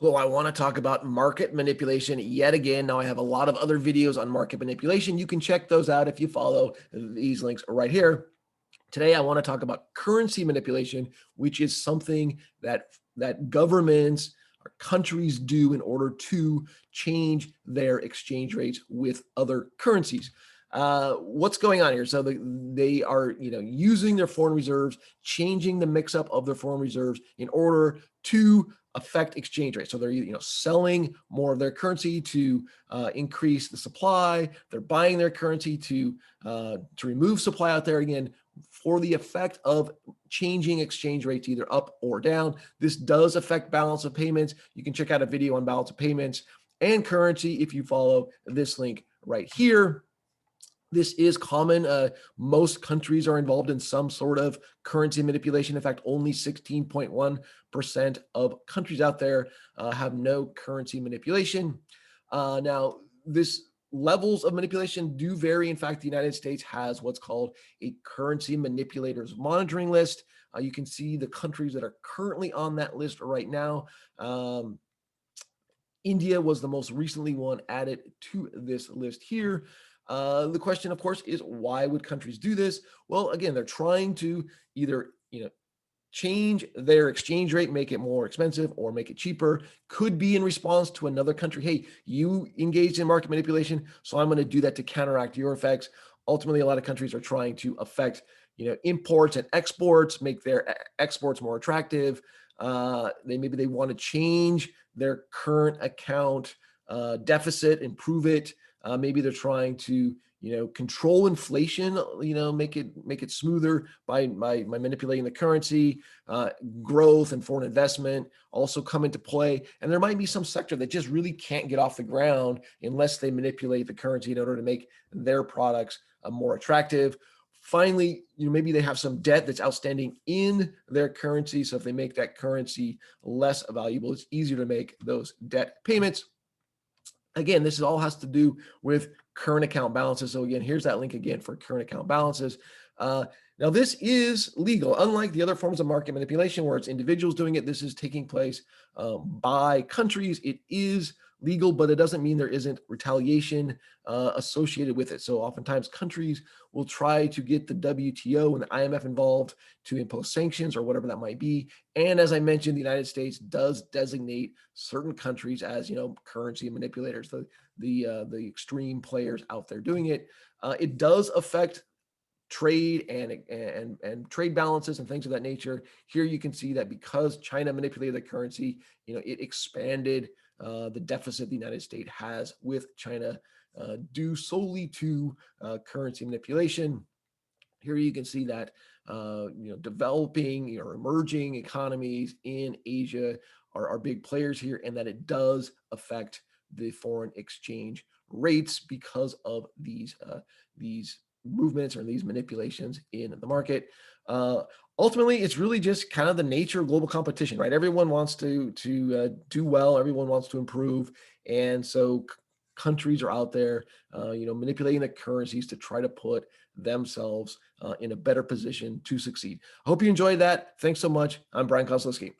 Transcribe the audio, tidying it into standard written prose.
Well, I want to talk about market manipulation yet again. Now I have a lot of other videos on market manipulation. You can check those out if you follow these links right here. Today, I want to talk about currency manipulation, which is something that governments or countries do in order to change their exchange rates with other currencies. What's going on here? So they are, using their foreign reserves, changing the mix-up of their foreign reserves in order to affect exchange rates. So they're, selling more of their currency to increase the supply. They're buying their currency to remove supply out there again for the effect of changing exchange rates either up or down. This does affect balance of payments. You can check out a video on balance of payments and currency if you follow this link right here. This is common. Most countries are involved in some sort of currency manipulation. In fact, only 16.1% of countries out there have no currency manipulation. Now, this levels of manipulation do vary. In fact, the United States has what's called a currency manipulators monitoring list. You can see the countries that are currently on that list right now. India was the most recently one added to this list here. The question, of course, is why would countries do this? Well, again, they're trying to either, change their exchange rate, make it more expensive or make it cheaper. Could be in response to another country. Hey, you engaged in market manipulation, so I'm going to do that to counteract your effects. Ultimately, a lot of countries are trying to affect, imports and exports, make their exports more attractive. Maybe they want to change their current account deficit, improve it. Maybe they're trying to, control inflation, make it smoother by manipulating the currency. Growth and foreign investment also come into play. And there might be some sector that just really can't get off the ground unless they manipulate the currency in order to make their products more attractive. Finally, maybe they have some debt that's outstanding in their currency. So if they make that currency less valuable, it's easier to make those debt payments. Again, this all has to do with current account balances. So again, here's that link again for current account balances. Now, this is legal. Unlike the other forms of market manipulation where it's individuals doing it, this is taking place by countries. It is legal, but it doesn't mean there isn't retaliation associated with it. So oftentimes countries will try to get the WTO and the IMF involved to impose sanctions or whatever that might be. And as I mentioned, the United States does designate certain countries as, currency manipulators, the extreme players out there doing it. It does affect trade and trade balances and things of that nature. Here you can see that because China manipulated the currency, it expanded the deficit the United States has with China due solely to currency manipulation. Here you can see that developing or emerging economies in Asia are big players here, and that it does affect the foreign exchange rates because of these movements or these manipulations in the market. Ultimately, it's really just kind of the nature of global competition, right? Everyone wants to do well. Everyone wants to improve. And so countries are out there, manipulating the currencies to try to put themselves in a better position to succeed. I hope you enjoyed that. Thanks so much. I'm Brian Kozlowski.